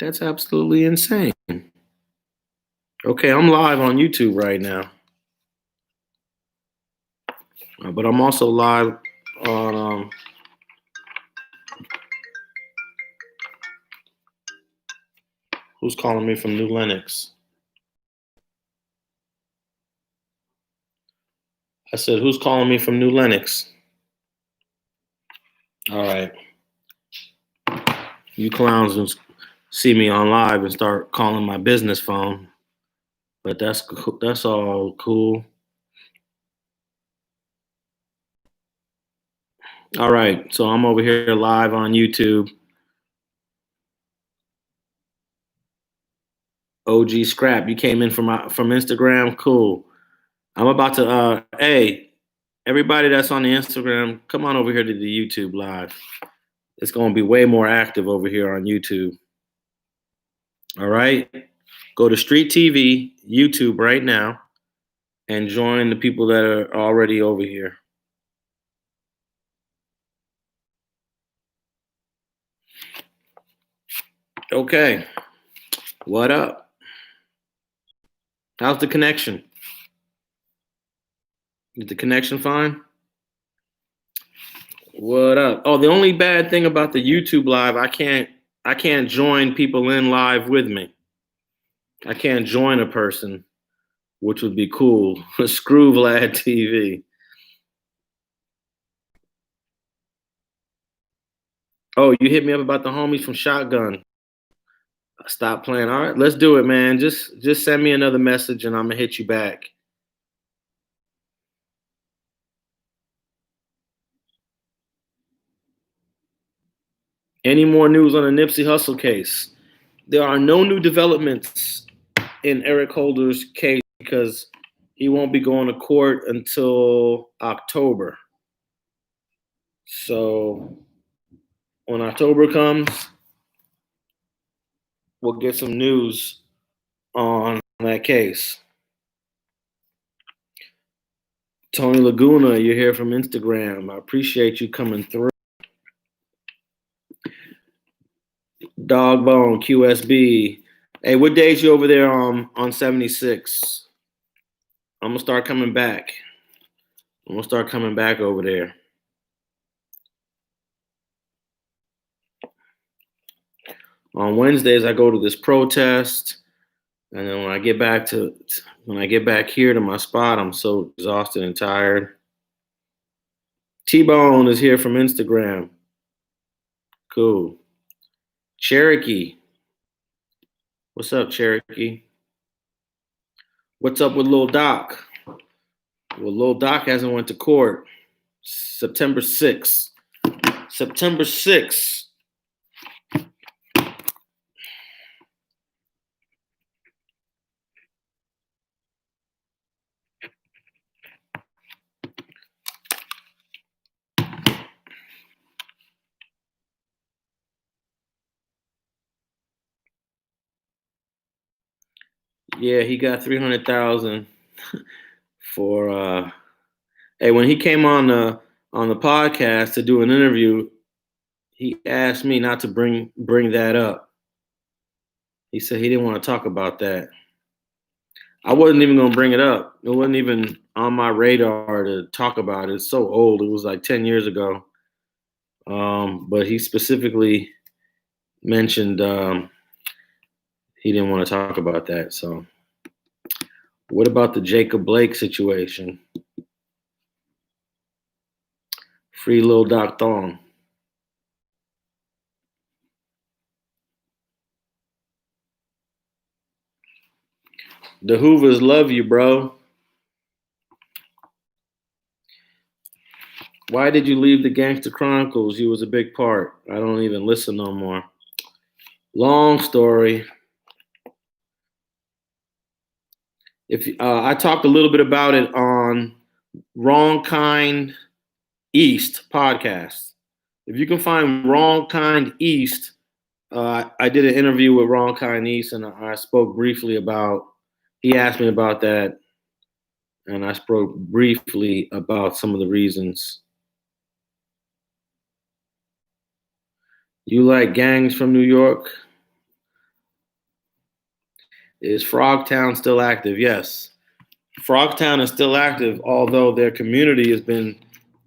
That's absolutely insane. Okay, I'm live on YouTube right now, but I'm also live on. Who's calling me from New Lenox? I said, who's calling me from New Lenox? All right. You clowns will see me on live and start calling my business phone, but that's all cool. All right, so I'm over here live on YouTube. OG Scrap, you came in from Instagram. Cool. I'm about to hey, everybody that's on the Instagram, come on over here to the YouTube live. It's going to be way more active over here on YouTube. All right? Go to StreetTV YouTube right now and join the people that are already over here. Okay. What up? How's the connection? Is the connection fine? What up? Oh, the only bad thing about the YouTube live, I can't join people in live with me. I can't join a person, which would be cool. Screw Vlad TV. Oh, you hit me up about the homies from Shotgun. Stop playing. All right, let's do it, man. Just send me another message and I'm gonna hit you back. Any more news on the Nipsey Hussle case? There are no new developments in Eric Holder's case because he won't be going to court until October. So when October comes, we'll get some news on that case. Tony Laguna, you're here from Instagram. I appreciate you coming through. Dogbone, QSB. Hey, what days you over there on 76? I'm gonna start coming back. I'm gonna start coming back over there. On Wednesdays, I go to this protest, and then when I get back here to my spot, I'm so exhausted and tired. T-Bone is here from Instagram. Cool. Cherokee. What's up, Cherokee? What's up with Lil Doc? Well, Lil Doc hasn't went to court. September 6th. September 6th. Yeah, he got 300,000 for hey, when he came on the podcast to do an interview, he asked me not to bring that up. He said he didn't want to talk about that. I wasn't even going to bring it up. It wasn't even on my radar to talk about it. It's so old. It was like 10 years ago. But he specifically mentioned he didn't want to talk about that. So what about the Jacob Blake situation? Free Lil Doc Thong. The Hoovers love you, bro. Why did you leave the Gangster Chronicles? You was a big part. I don't even listen no more. Long story. If I talked a little bit about it on Wrong Kind East podcast. If you can find Wrong Kind East, I did an interview with Wrong Kind East, and I spoke briefly about. He asked me about that, and I spoke briefly about some of the reasons. You like gangs from New York? Is Frogtown still active? Yes. Frogtown is still active, although their community has been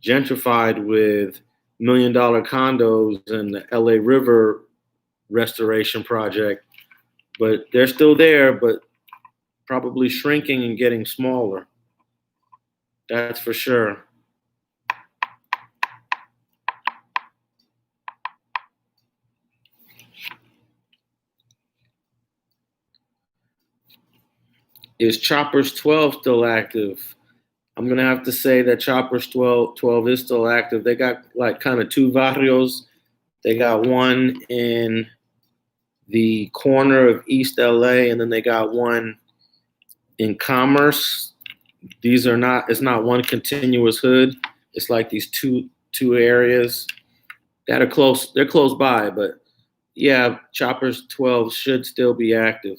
gentrified with $1 million condos and the LA River restoration project. But they're still there, but probably shrinking and getting smaller. That's for sure. Is Choppers 12 still active? I'm gonna have to say that Choppers 12 is still active. They got like kind of two barrios. They got one in the corner of East LA, and then they got one in Commerce. These are not. It's not one continuous hood. It's like these two areas that are close. They're close by, but yeah, Choppers 12 should still be active.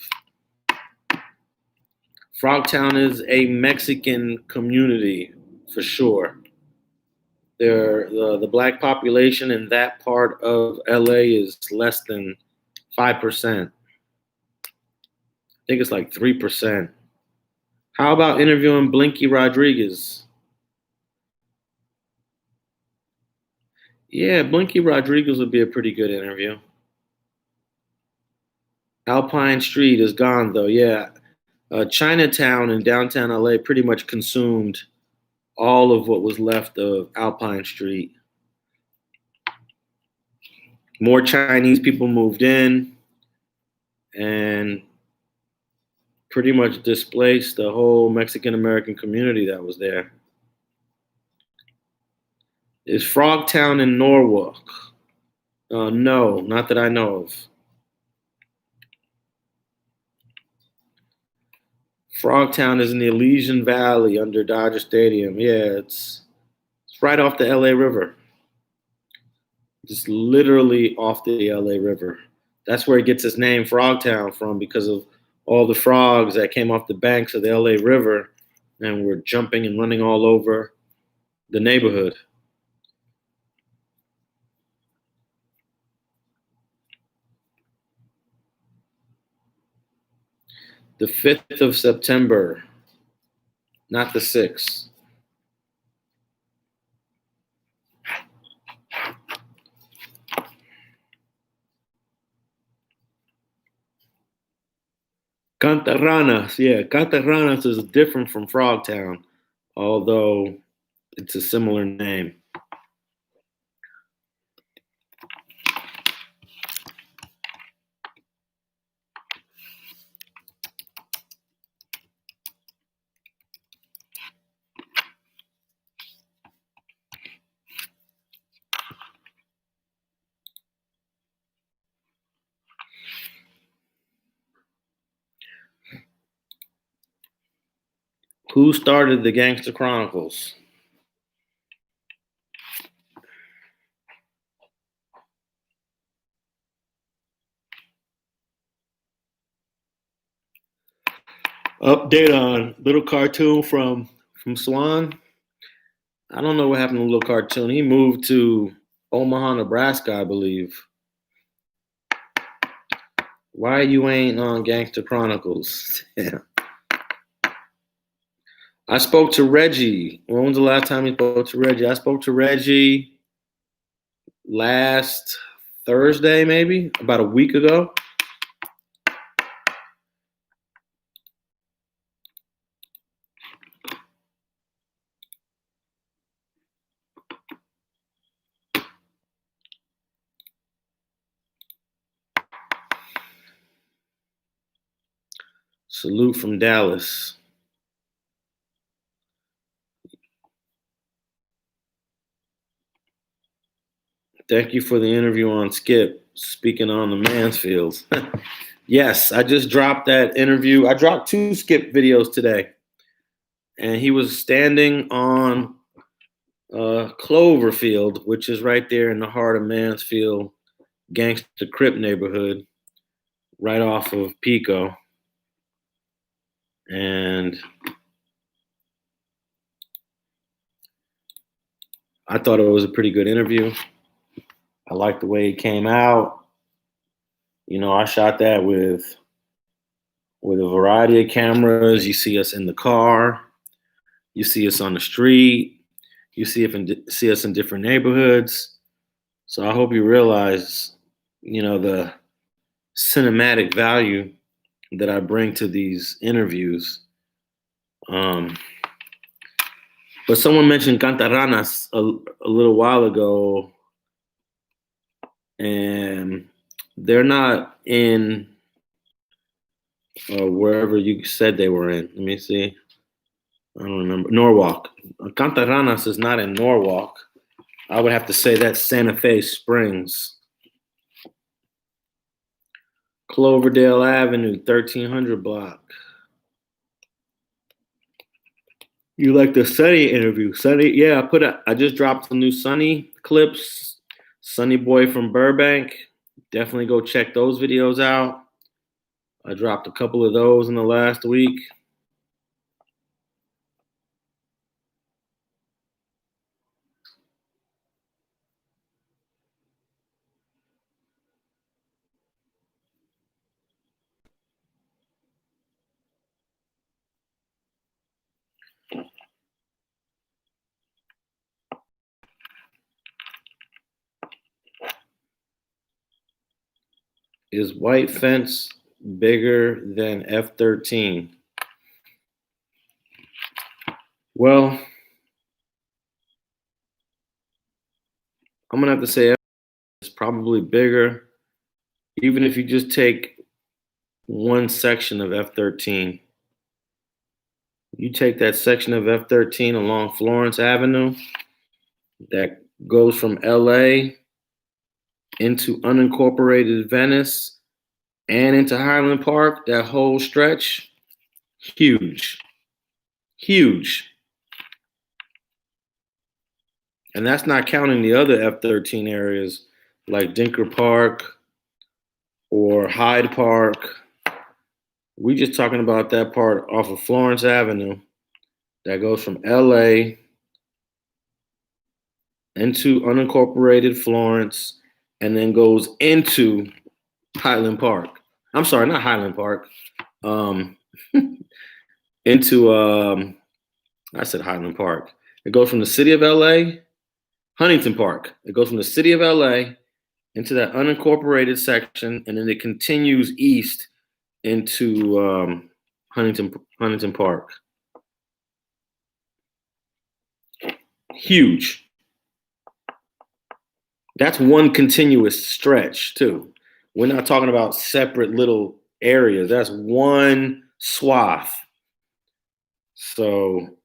Frogtown is a Mexican community for sure. The black population in that part of LA is less than 5%. I think it's like 3%. How about interviewing Blinky Rodriguez? Yeah, Blinky Rodriguez would be a pretty good interview. Alpine Street is gone though. Yeah, Chinatown in downtown LA pretty much consumed all of what was left of Alpine Street. More Chinese people moved in and pretty much displaced the whole Mexican American community that was there. Is Frogtown in Norwalk? No, not that I know of. Frogtown is in the Elysian Valley under Dodger Stadium. Yeah, it's right off the LA River. Just literally off the LA River. That's where it gets its name, Frogtown, from because of all the frogs that came off the banks of the LA River and were jumping and running all over the neighborhood. The 5th of September, not the 6th. Cantaranas, yeah, Cantaranas is different from Frogtown, although it's a similar name. Who started the Gangster Chronicles? Update on little cartoon from Swan. I don't know what happened to little cartoon. He moved to Omaha, Nebraska, I believe. Why you ain't on Gangster Chronicles? Yeah. I spoke to Reggie. When was the last time you spoke to Reggie? I spoke to Reggie last Thursday, maybe about a week ago. Salute from Dallas. Thank you for the interview on Skip, speaking on the Mansfields. Yes, I just dropped that interview. I dropped 2 Skip videos today. And he was standing on Cloverfield, which is right there in the heart of Mansfield, Gangster Crip neighborhood, right off of Pico. And I thought it was a pretty good interview. I liked the way it came out. You know, I shot that with with a variety of cameras. You see us in the car. You see us on the street. You see us in different neighborhoods. So I hope you realize, the cinematic value that I bring to these interviews. But someone mentioned Cantaranas a little while ago, and they're not in wherever you said they were in. Let me see. I don't remember. Norwalk. Cantaranas is not in Norwalk. I would have to say that's Santa Fe Springs. Cloverdale Avenue, 1300 block. You like the Sunny interview? Sunny, yeah. I just dropped some new Sunny clips. Sunny Boy from Burbank. Definitely go check those videos out. I dropped a couple of those in the last week. Is white fence bigger than F-13? Well, I'm gonna have to say it's probably bigger, even if you just take one section of F-13. You take that section of F-13 along Florence Avenue that goes from LA into unincorporated Venice and into Highland Park, that whole stretch, huge. And that's not counting the other F-13 areas like Dinker Park or Hyde Park. We just talking about that part off of Florence Avenue that goes from LA into unincorporated Florence and then goes into Highland Park. I'm sorry, not Highland Park. Into I said Highland Park. It goes from the city of LA, Huntington Park. It goes from the city of LA into that unincorporated section, and then it continues east into Huntington Park. Huge. That's one continuous stretch too. We're not talking about separate little areas. That's one swath. So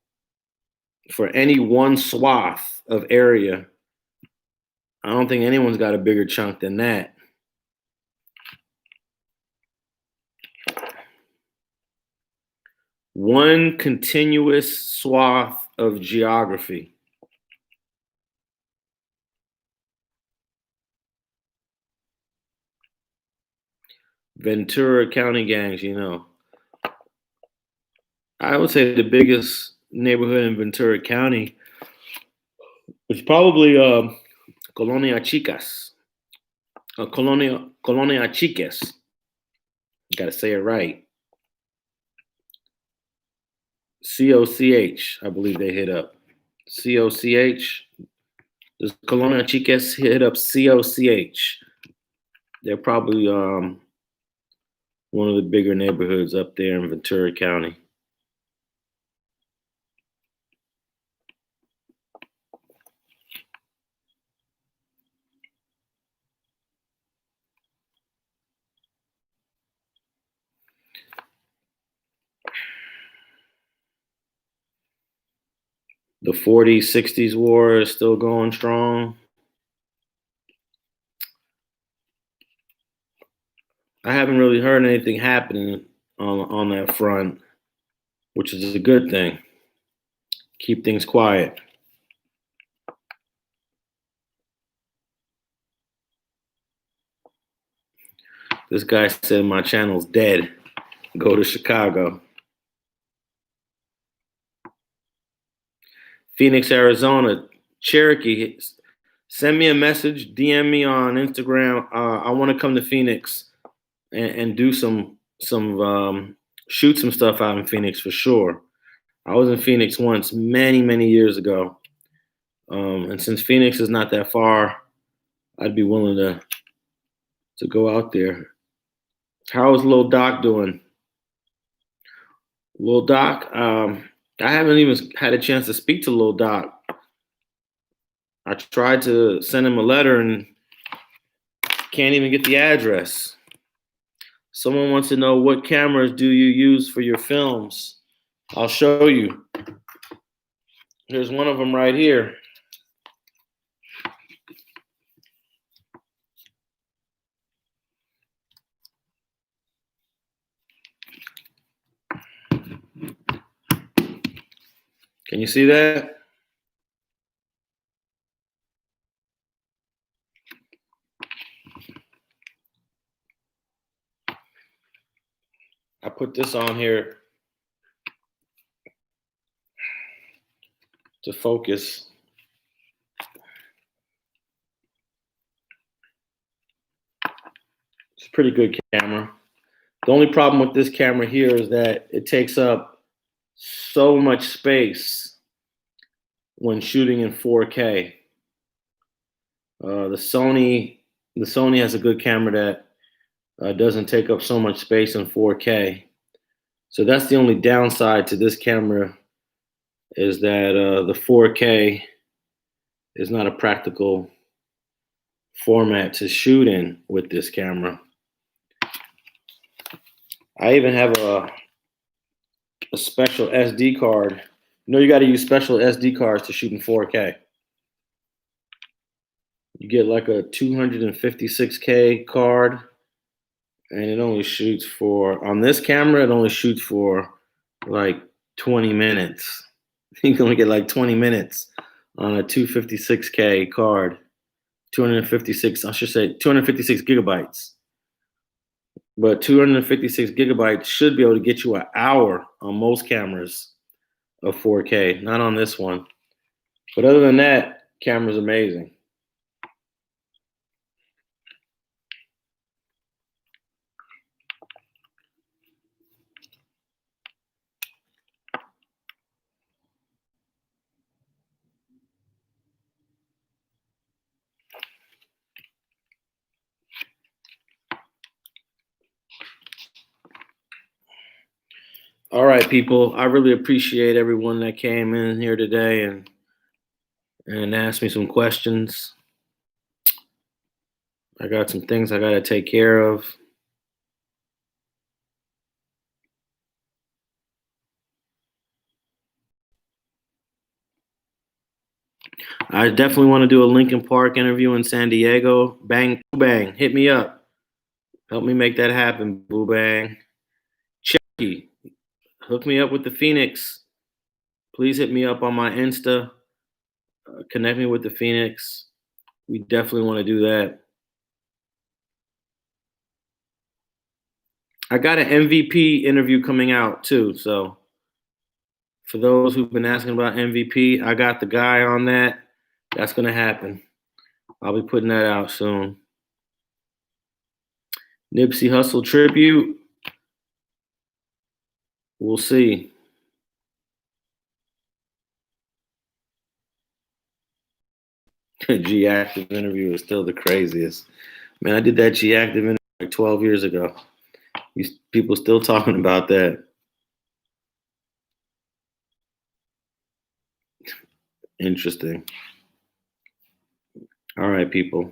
for any one swath of area, I don't think anyone's got a bigger chunk than that. One continuous swath of geography. Ventura County gangs, I would say the biggest neighborhood in Ventura County is probably Colonia Chicas. Colonia Chiques. You gotta say it right. COCH, I believe they hit up. COCH. Does Colonia Chiques hit up COCH? They're probably one of the bigger neighborhoods up there in Ventura County. The 40s, 60s war is still going strong. I haven't really heard anything happening on that front, which is a good thing. Keep things quiet. This guy said my channel's dead. Go to Chicago. Phoenix, Arizona. Cherokee, send me a message, DM me on Instagram. I want to come to Phoenix and do some shoot some stuff out in Phoenix for sure. I was in Phoenix once, many, many years ago. And since Phoenix is not that far, I'd be willing to go out there. How is Lil Doc doing? Lil Doc, I haven't even had a chance to speak to Lil Doc. I tried to send him a letter and can't even get the address. Someone wants to know, what cameras do you use for your films? I'll show you. Here's one of them right here. Can you see that? I put this on here to focus. It's a pretty good camera. The only problem with this camera here is that it takes up so much space when shooting in 4K. The Sony has a good camera that doesn't take up so much space in 4K. So that's the only downside to this camera, is that the 4K is not a practical format to shoot in with this camera. I even have a special SD card. You know, you got to use special SD cards to shoot in 4K. You get like a 256K card, and it only shoots for, on this camera, it only shoots for like 20 minutes. You can only get like 20 minutes on a 256K card. 256, I should say 256 gigabytes. But 256 gigabytes should be able to get you an hour on most cameras of 4K, not on this one. But other than that, camera's amazing. All right, people. I really appreciate everyone that came in here today and asked me some questions. I got some things I got to take care of. I definitely want to do a Lincoln Park interview in San Diego. Bang, boo, bang, hit me up. Help me make that happen, boo, bang. Chucky, hook me up with the Phoenix. Please hit me up on my Insta. Connect me with the Phoenix. We definitely want to do that. I got an MVP interview coming out too. So for those who've been asking about MVP, I got the guy on that. That's going to happen. I'll be putting that out soon. Nipsey Hussle tribute. We'll see. G Active interview is still the craziest. Man, I did that G Active interview like 12 years ago. These people still talking about that. Interesting. All right, people.